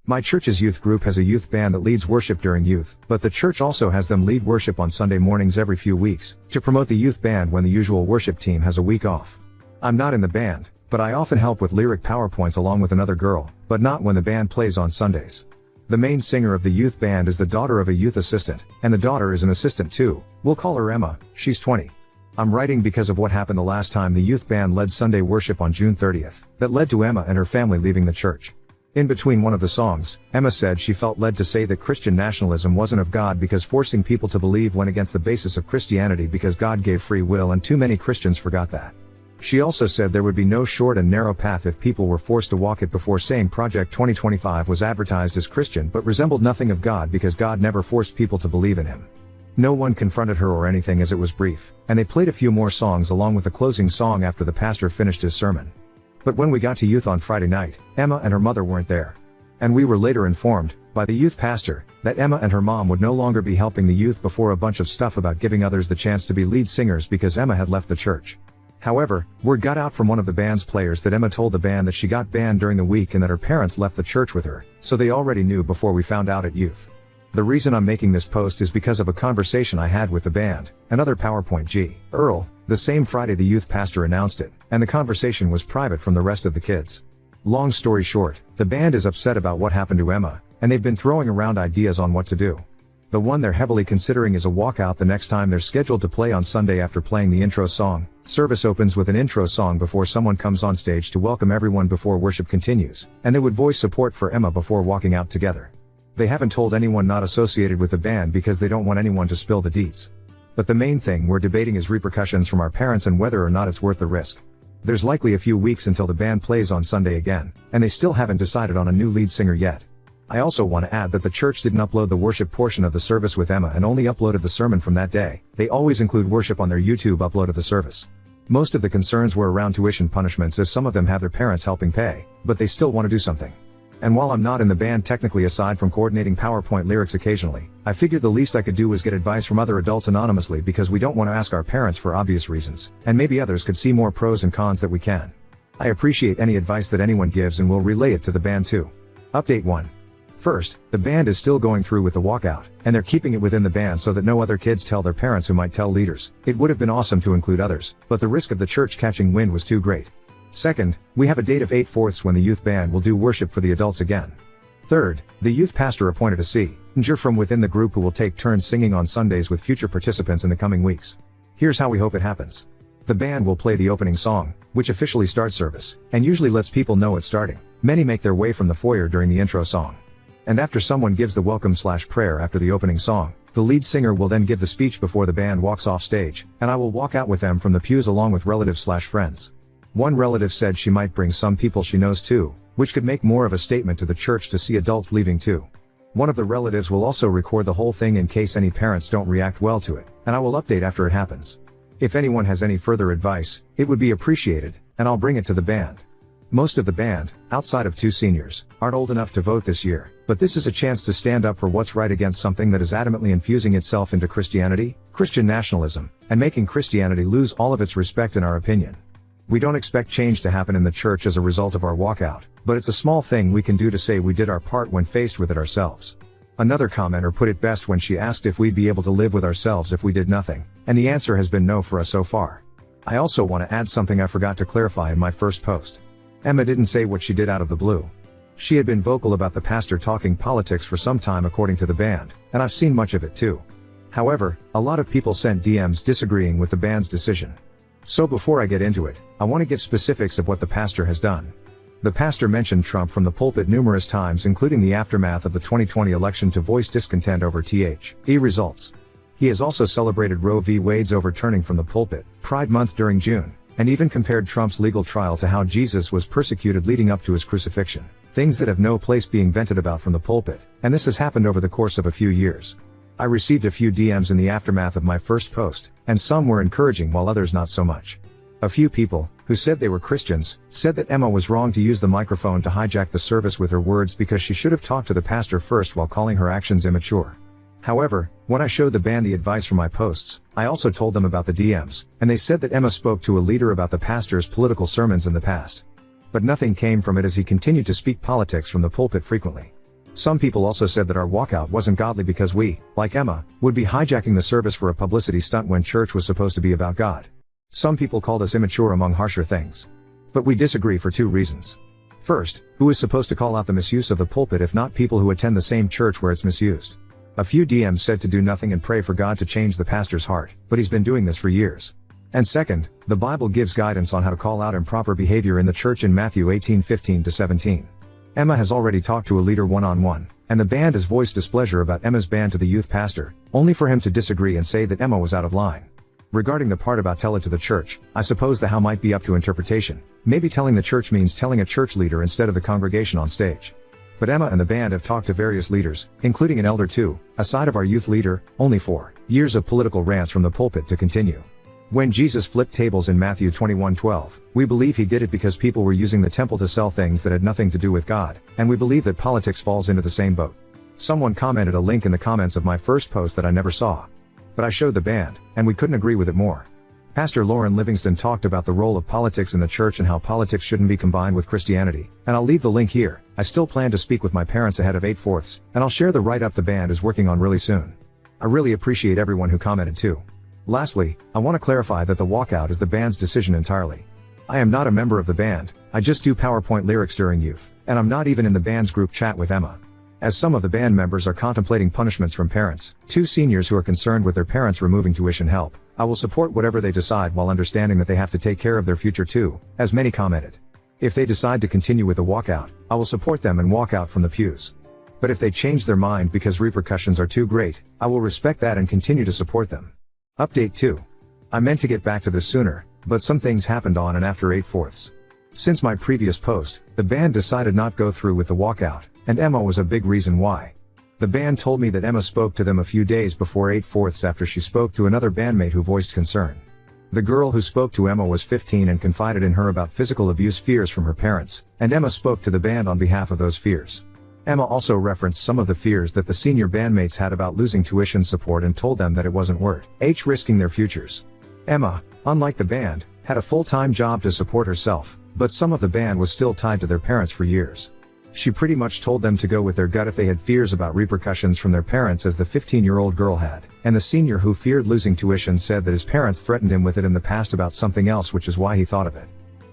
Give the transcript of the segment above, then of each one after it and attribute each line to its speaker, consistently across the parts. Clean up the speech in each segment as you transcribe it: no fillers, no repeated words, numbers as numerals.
Speaker 1: My church's youth group has a youth band that leads worship during youth, but the church also has them lead worship on Sunday mornings every few weeks, to promote the youth band when the usual worship team has a week off. I'm not in the band, but I often help with lyric PowerPoints along with another girl, but not when the band plays on Sundays. The main singer of the youth band is the daughter of a youth assistant, and the daughter is an assistant too. We'll call her Emma, she's 20. I'm writing because of what happened the last time the youth band led Sunday worship on June 30th, that led to Emma and her family leaving the church. In between one of the songs, Emma said she felt led to say that Christian nationalism wasn't of God because forcing people to believe went against the basis of Christianity because God gave free will and too many Christians forgot that. She also said there would be no short and narrow path if people were forced to walk it before saying Project 2025 was advertised as Christian but resembled nothing of God because God never forced people to believe in Him. No one confronted her or anything as it was brief, and they played a few more songs along with the closing song after the pastor finished his sermon. But when we got to youth on Friday night, Emma and her mother weren't there. And we were later informed, by the youth pastor, that Emma and her mom would no longer be helping the youth before a bunch of stuff about giving others the chance to be lead singers because Emma had left the church. However, word got out from one of the band's players that Emma told the band that she got banned during the week and that her parents left the church with her, so they already knew before we found out at youth. The reason I'm making this post is because of a conversation I had with the band, another PowerPoint G. Earl, the same Friday the youth pastor announced it, and the conversation was private from the rest of the kids. Long story short, the band is upset about what happened to Emma, and they've been throwing around ideas on what to do. The one they're heavily considering is a walkout the next time they're scheduled to play on Sunday after playing the intro song. Service opens with an intro song before someone comes on stage to welcome everyone before worship continues, and they would voice support for Emma before walking out together. They haven't told anyone not associated with the band because they don't want anyone to spill the deets. But the main thing we're debating is repercussions from our parents and whether or not it's worth the risk. There's likely a few weeks until the band plays on Sunday again, and they still haven't decided on a new lead singer yet. I also want to add that the church didn't upload the worship portion of the service with Emma and only uploaded the sermon from that day. They always include worship on their YouTube upload of the service. Most of the concerns were around tuition punishments as some of them have their parents helping pay, but they still want to do something. And while I'm not in the band technically aside from coordinating PowerPoint lyrics occasionally, I figured the least I could do was get advice from other adults anonymously because we don't want to ask our parents for obvious reasons, and maybe others could see more pros and cons that we can. I appreciate any advice that anyone gives and will relay it to the band too. Update 1. First, the band is still going through with the walkout, and they're keeping it within the band so that no other kids tell their parents who might tell leaders. It would have been awesome to include others, but the risk of the church catching wind was too great. Second, we have a date of 8/4 when the youth band will do worship for the adults again. Third, the youth pastor appointed a singer from within the group who will take turns singing on Sundays with future participants in the coming weeks. Here's how we hope it happens. The band will play the opening song, which officially starts service, and usually lets people know it's starting. Many make their way from the foyer during the intro song. And after someone gives the welcome/prayer after the opening song, the lead singer will then give the speech before the band walks off stage, and I will walk out with them from the pews along with relatives/friends. One relative said she might bring some people she knows too, which could make more of a statement to the church to see adults leaving too. One of the relatives will also record the whole thing in case any parents don't react well to it, and I will update after it happens. If anyone has any further advice, it would be appreciated, and I'll bring it to the band. Most of the band, outside of 2 seniors, aren't old enough to vote this year, but this is a chance to stand up for what's right against something that is adamantly infusing itself into Christianity, Christian nationalism, and making Christianity lose all of its respect in our opinion. We don't expect change to happen in the church as a result of our walkout, but it's a small thing we can do to say we did our part when faced with it ourselves. Another commenter put it best when she asked if we'd be able to live with ourselves if we did nothing, and the answer has been no for us so far. I also want to add something I forgot to clarify in my first post. Emma didn't say what she did out of the blue. She had been vocal about the pastor talking politics for some time according to the band, and I've seen much of it too. However, a lot of people sent DMs disagreeing with the band's decision. So before I get into it, I want to give specifics of what the pastor has done. The pastor mentioned Trump from the pulpit numerous times, including the aftermath of the 2020 election, to voice discontent over THE results. He has also celebrated Roe v. Wade's overturning from the pulpit, Pride Month during June, and even compared Trump's legal trial to how Jesus was persecuted leading up to his crucifixion, things that have no place being vented about from the pulpit, and this has happened over the course of a few years. I received a few DMs in the aftermath of my first post, and some were encouraging while others not so much. A few people, who said they were Christians, said that Emma was wrong to use the microphone to hijack the service with her words because she should have talked to the pastor first while calling her actions immature. However, when I showed the band the advice from my posts, I also told them about the DMs, and they said that Emma spoke to a leader about the pastor's political sermons in the past. But nothing came from it as he continued to speak politics from the pulpit frequently. Some people also said that our walkout wasn't godly because we, like Emma, would be hijacking the service for a publicity stunt when church was supposed to be about God. Some people called us immature among harsher things. But we disagree for two reasons. First, who is supposed to call out the misuse of the pulpit if not people who attend the same church where it's misused? A few DMs said to do nothing and pray for God to change the pastor's heart, but he's been doing this for years. And second, the Bible gives guidance on how to call out improper behavior in the church in Matthew 18:15-17. Emma has already talked to a leader one-on-one, and the band has voiced displeasure about Emma's ban to the youth pastor, only for him to disagree and say that Emma was out of line. Regarding the part about tell it to the church, I suppose the how might be up to interpretation. Maybe telling the church means telling a church leader instead of the congregation on stage. But Emma and the band have talked to various leaders, including an elder too, aside of our youth leader, only 4 years of political rants from the pulpit to continue. When Jesus flipped tables in Matthew 21:12, we believe he did it because people were using the temple to sell things that had nothing to do with God, and we believe that politics falls into the same boat. Someone commented a link in the comments of my first post that I never saw. But I showed the band, and we couldn't agree with it more. Pastor Lauren Livingston talked about the role of politics in the church and how politics shouldn't be combined with Christianity, and I'll leave the link here. I still plan to speak with my parents ahead of 8/4, and I'll share the write-up the band is working on really soon. I really appreciate everyone who commented too. Lastly, I want to clarify that the walkout is the band's decision entirely. I am not a member of the band, I just do PowerPoint lyrics during youth, and I'm not even in the band's group chat with Emma. As some of the band members are contemplating punishments from parents, 2 seniors who are concerned with their parents removing tuition help, I will support whatever they decide while understanding that they have to take care of their future too, as many commented. If they decide to continue with the walkout, I will support them and walk out from the pews. But if they change their mind because repercussions are too great, I will respect that and continue to support them. Update 2. I meant to get back to this sooner, but some things happened on and after 8/4. Since my previous post, the band decided not go through with the walkout, and Emma was a big reason why. The band told me that Emma spoke to them a few days before 8/4 after she spoke to another bandmate who voiced concern. The girl who spoke to Emma was 15 and confided in her about physical abuse fears from her parents, and Emma spoke to the band on behalf of those fears. Emma also referenced some of the fears that the senior bandmates had about losing tuition support and told them that it wasn't worth risking their futures. Emma, unlike the band, had a full-time job to support herself, but some of the band was still tied to their parents for years. She pretty much told them to go with their gut if they had fears about repercussions from their parents, as the 15-year-old girl had, and the senior who feared losing tuition said that his parents threatened him with it in the past about something else, which is why he thought of it.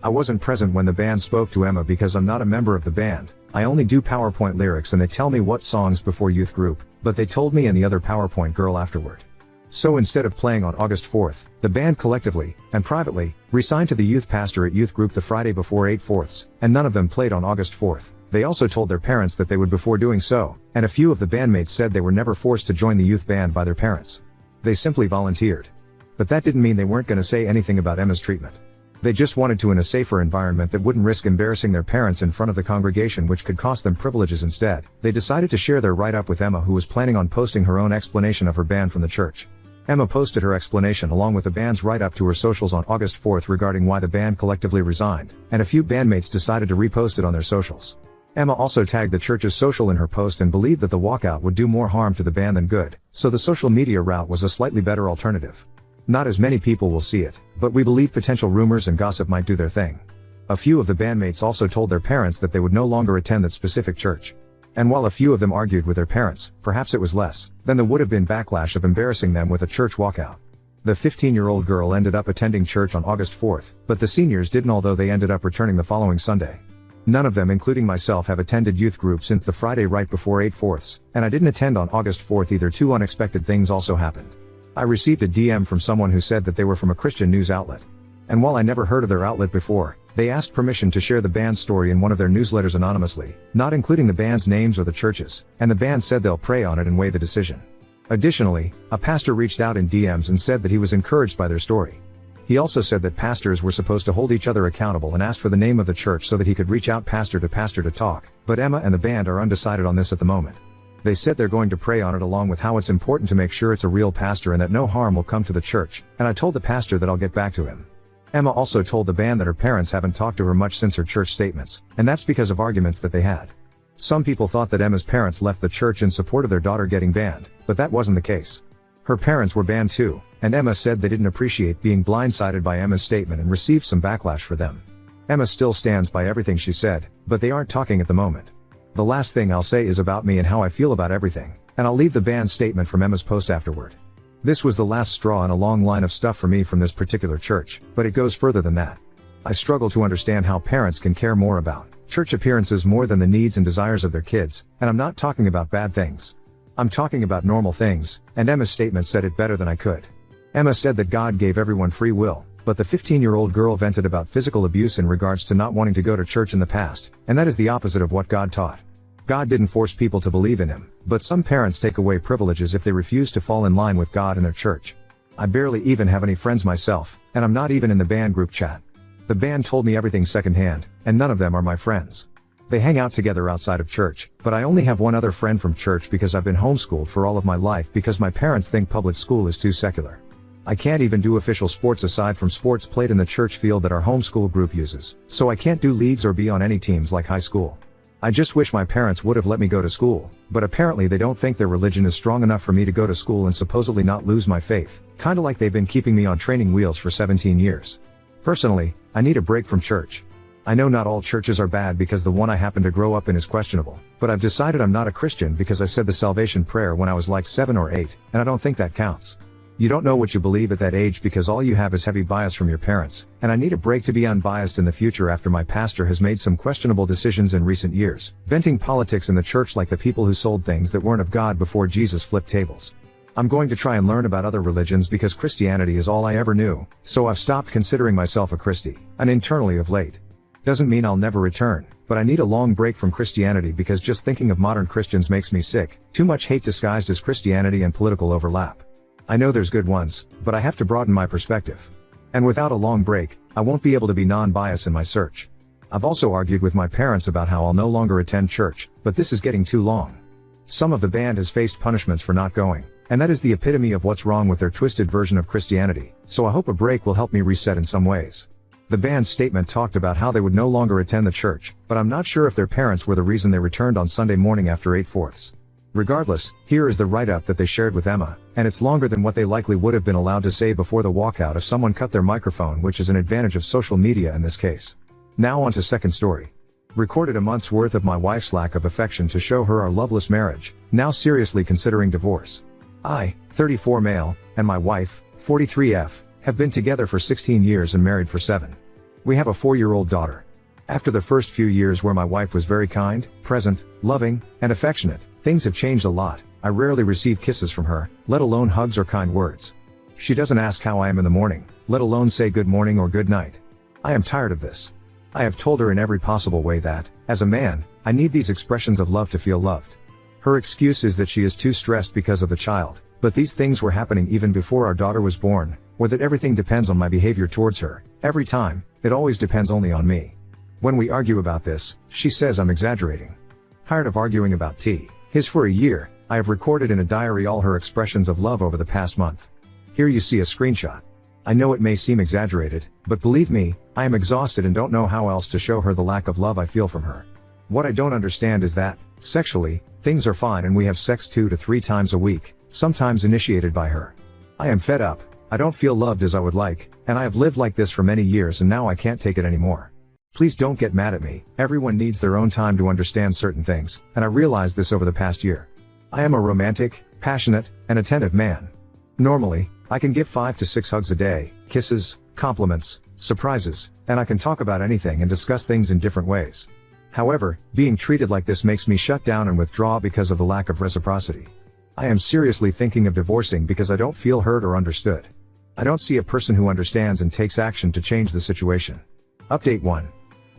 Speaker 1: I wasn't present when the band spoke to Emma because I'm not a member of the band. I only do PowerPoint lyrics and they tell me what songs before youth group, but they told me and the other PowerPoint girl afterward. So instead of playing on August 4th, the band collectively, and privately, resigned to the youth pastor at youth group the Friday before 8/4, and none of them played on August 4th. They also told their parents that they would before doing so, and a few of the bandmates said they were never forced to join the youth band by their parents. They simply volunteered. But that didn't mean they weren't going to say anything about Emma's treatment. They just wanted to in a safer environment that wouldn't risk embarrassing their parents in front of the congregation, which could cost them privileges instead. They decided to share their write-up with Emma, who was planning on posting her own explanation of her ban from the church. Emma posted her explanation along with the band's write-up to her socials on August 4th regarding why the band collectively resigned, and a few bandmates decided to repost it on their socials. Emma also tagged the church's social in her post and believed that the walkout would do more harm to the band than good, so the social media route was a slightly better alternative. Not as many people will see it, but we believe potential rumors and gossip might do their thing. A few of the bandmates also told their parents that they would no longer attend that specific church. And while a few of them argued with their parents, perhaps it was less than there would have been backlash of embarrassing them with a church walkout. The 15-year-old girl ended up attending church on August 4th, but the seniors didn't, although they ended up returning the following Sunday. None of them, including myself, have attended youth group since the Friday right before 8/4, and I didn't attend on August 4th either. 2 unexpected things also happened. I received a DM from someone who said that they were from a Christian news outlet. And while I never heard of their outlet before, they asked permission to share the band's story in one of their newsletters anonymously, not including the band's names or the churches, and the band said they'll pray on it and weigh the decision. Additionally, a pastor reached out in DMs and said that he was encouraged by their story. He also said that pastors were supposed to hold each other accountable and asked for the name of the church so that he could reach out pastor to talk, but Emma and the band are undecided on this at the moment. They said they're going to pray on it along with how it's important to make sure it's a real pastor and that no harm will come to the church, and I told the pastor that I'll get back to him. Emma also told the band that her parents haven't talked to her much since her church statements, and that's because of arguments that they had. Some people thought that Emma's parents left the church in support of their daughter getting banned, but that wasn't the case. Her parents were banned too, and Emma said they didn't appreciate being blindsided by Emma's statement and received some backlash for them. Emma still stands by everything she said, but they aren't talking at the moment. The last thing I'll say is about me and how I feel about everything, and I'll leave the band statement from Emma's post afterward. This was the last straw in a long line of stuff for me from this particular church, but it goes further than that. I struggle to understand how parents can care more about church appearances more than the needs and desires of their kids, and I'm not talking about bad things. I'm talking about normal things, and Emma's statement said it better than I could. Emma said that God gave everyone free will, but the 15-year-old girl vented about physical abuse in regards to not wanting to go to church in the past, and that is the opposite of what God taught. God didn't force people to believe in Him, but some parents take away privileges if they refuse to fall in line with God and their church. I barely even have any friends myself, and I'm not even in the band group chat. The band told me everything secondhand, and none of them are my friends. They hang out together outside of church, but I only have one other friend from church because I've been homeschooled for all of my life because my parents think public school is too secular. I can't even do official sports aside from sports played in the church field that our homeschool group uses, so I can't do leagues or be on any teams like high school. I just wish my parents would have let me go to school, but apparently they don't think their religion is strong enough for me to go to school and supposedly not lose my faith, kinda like they've been keeping me on training wheels for 17 years. Personally, I need a break from church. I know not all churches are bad because the one I happen to grow up in is questionable, but I've decided I'm not a Christian because I said the salvation prayer when I was like 7 or 8, and I don't think that counts. You don't know what you believe at that age because all you have is heavy bias from your parents, and I need a break to be unbiased in the future after my pastor has made some questionable decisions in recent years, venting politics in the church like the people who sold things that weren't of God before Jesus flipped tables. I'm going to try and learn about other religions because Christianity is all I ever knew, so I've stopped considering myself a Christie, and internally of late. Doesn't mean I'll never return, but I need a long break from Christianity because just thinking of modern Christians makes me sick, too much hate disguised as Christianity and political overlap. I know there's good ones, but I have to broaden my perspective. And without a long break, I won't be able to be non-biased in my search. I've also argued with my parents about how I'll no longer attend church, but this is getting too long. Some of the band has faced punishments for not going, and that is the epitome of what's wrong with their twisted version of Christianity, so I hope a break will help me reset in some ways. The band's statement talked about how they would no longer attend the church, but I'm not sure if their parents were the reason they returned on Sunday morning after 8/4. Regardless, here is the write-up that they shared with Emma, and it's longer than what they likely would have been allowed to say before the walkout if someone cut their microphone, which is an advantage of social media in this case. Now on to second story. Recorded a month's worth of my wife's lack of affection to show her our loveless marriage, now seriously considering divorce. I, 34 male, and my wife, 43 F, have been together for 16 years and married for 7. We have a 4-year-old daughter. After the first few years where my wife was very kind, present, loving, and affectionate, things have changed a lot. I rarely receive kisses from her, let alone hugs or kind words. She doesn't ask how I am in the morning, let alone say good morning or good night. I am tired of this. I have told her in every possible way that, as a man, I need these expressions of love to feel loved. Her excuse is that she is too stressed because of the child, but these things were happening even before our daughter was born, or that everything depends on my behavior towards her. Every time, it always depends only on me. When we argue about this, she says I'm exaggerating. Tired of arguing about his for a year, I have recorded in a diary all her expressions of love over the past month. Here you see a screenshot. I know it may seem exaggerated, but believe me, I am exhausted and don't know how else to show her the lack of love I feel from her. What I don't understand is that, sexually, things are fine and we have sex 2 to 3 times a week, sometimes initiated by her. I am fed up, I don't feel loved as I would like, and I have lived like this for many years and now I can't take it anymore. Please don't get mad at me, everyone needs their own time to understand certain things, and I realized this over the past year. I am a romantic, passionate, and attentive man. Normally, I can give 5 to 6 hugs a day, kisses, compliments, surprises, and I can talk about anything and discuss things in different ways. However, being treated like this makes me shut down and withdraw because of the lack of reciprocity. I am seriously thinking of divorcing because I don't feel heard or understood. I don't see a person who understands and takes action to change the situation. Update 1.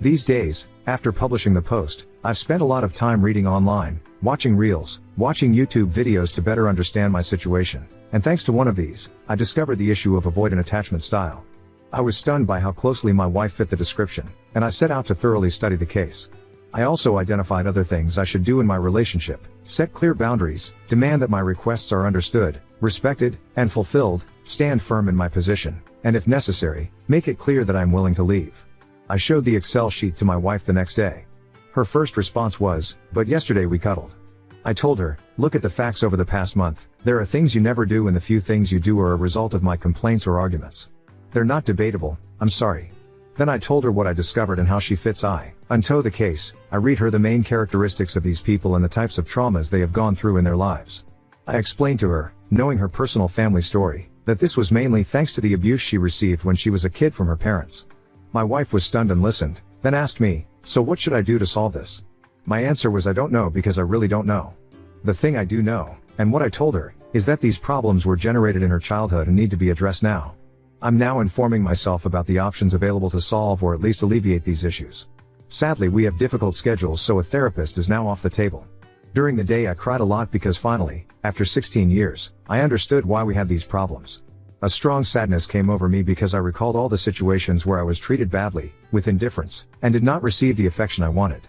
Speaker 1: These days, after publishing the post, I've spent a lot of time reading online, watching reels, watching YouTube videos to better understand my situation, and thanks to one of these, I discovered the issue of avoidant attachment style. I was stunned by how closely my wife fit the description, and I set out to thoroughly study the case. I also identified other things I should do in my relationship, set clear boundaries, demand that my requests are understood, respected, and fulfilled, stand firm in my position, and if necessary, make it clear that I'm willing to leave. I showed the Excel sheet to my wife the next day. Her first response was, "But yesterday we cuddled." I told her, "Look at the facts over the past month, there are things you never do and the few things you do are a result of my complaints or arguments. They're not debatable, I'm sorry. Then I told her what I discovered and how she fits into the case. I read her the main characteristics of these people and the types of traumas they have gone through in their lives. I explained to her, knowing her personal family story, that this was mainly thanks to the abuse she received when she was a kid from her parents. My wife was stunned and listened, then asked me, "So what should I do to solve this?" My answer was I don't know because I really don't know. The thing I do know, and what I told her, is that these problems were generated in her childhood and need to be addressed now. I'm now informing myself about the options available to solve or at least alleviate these issues. Sadly, we have difficult schedules, so a therapist is now off the table. During the day I cried a lot because finally, after 16 years, I understood why we had these problems. A strong sadness came over me because I recalled all the situations where I was treated badly, with indifference, and did not receive the affection I wanted.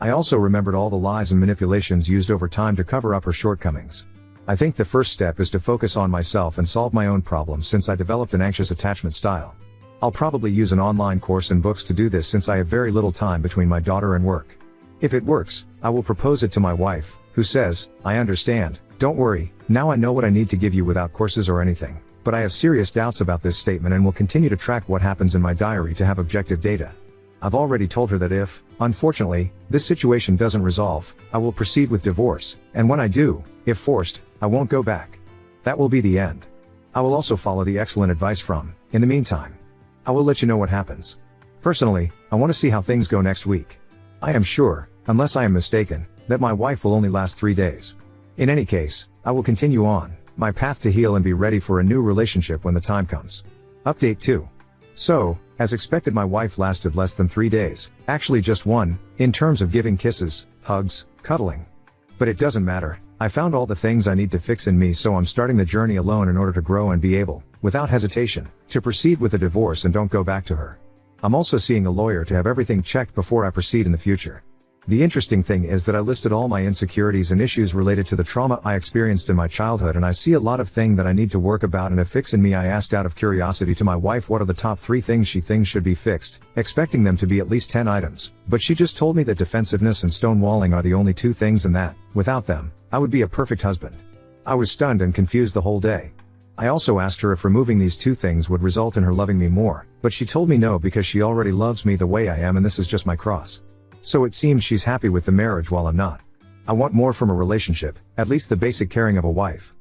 Speaker 1: I also remembered all the lies and manipulations used over time to cover up her shortcomings. I think the first step is to focus on myself and solve my own problems since I developed an anxious attachment style. I'll probably use an online course and books to do this since I have very little time between my daughter and work. If it works, I will propose it to my wife, who says, "I understand, don't worry, now I know what I need to give you without courses or anything, but I have serious doubts about this statement and will continue to track what happens in my diary to have objective data." I've already told her that if, unfortunately, this situation doesn't resolve, I will proceed with divorce, and when I do, if forced, I won't go back. That will be the end. I will also follow the excellent advice from, in the meantime. I will let you know what happens. Personally, I want to see how things go next week. I am sure, unless I am mistaken, that my wife will only last 3 days. In any case, I will continue on my path to heal and be ready for a new relationship when the time comes. Update 2. So, as expected, my wife lasted less than 3 days, actually just 1, in terms of giving kisses, hugs, cuddling. But it doesn't matter, I found all the things I need to fix in me, so I'm starting the journey alone in order to grow and be able, without hesitation, to proceed with a divorce and don't go back to her. I'm also seeing a lawyer to have everything checked before I proceed in the future. The interesting thing is that I listed all my insecurities and issues related to the trauma I experienced in my childhood, and I see a lot of things that I need to work about and a fix in me. I asked out of curiosity to my wife what are the top 3 things she thinks should be fixed, expecting them to be at least 10 items, but she just told me that defensiveness and stonewalling are the only 2 things and that, without them, I would be a perfect husband. I was stunned and confused the whole day. I also asked her if removing these 2 things would result in her loving me more, but she told me no because she already loves me the way I am and this is just my cross. So it seems she's happy with the marriage while I'm not. I want more from a relationship, at least the basic caring of a wife.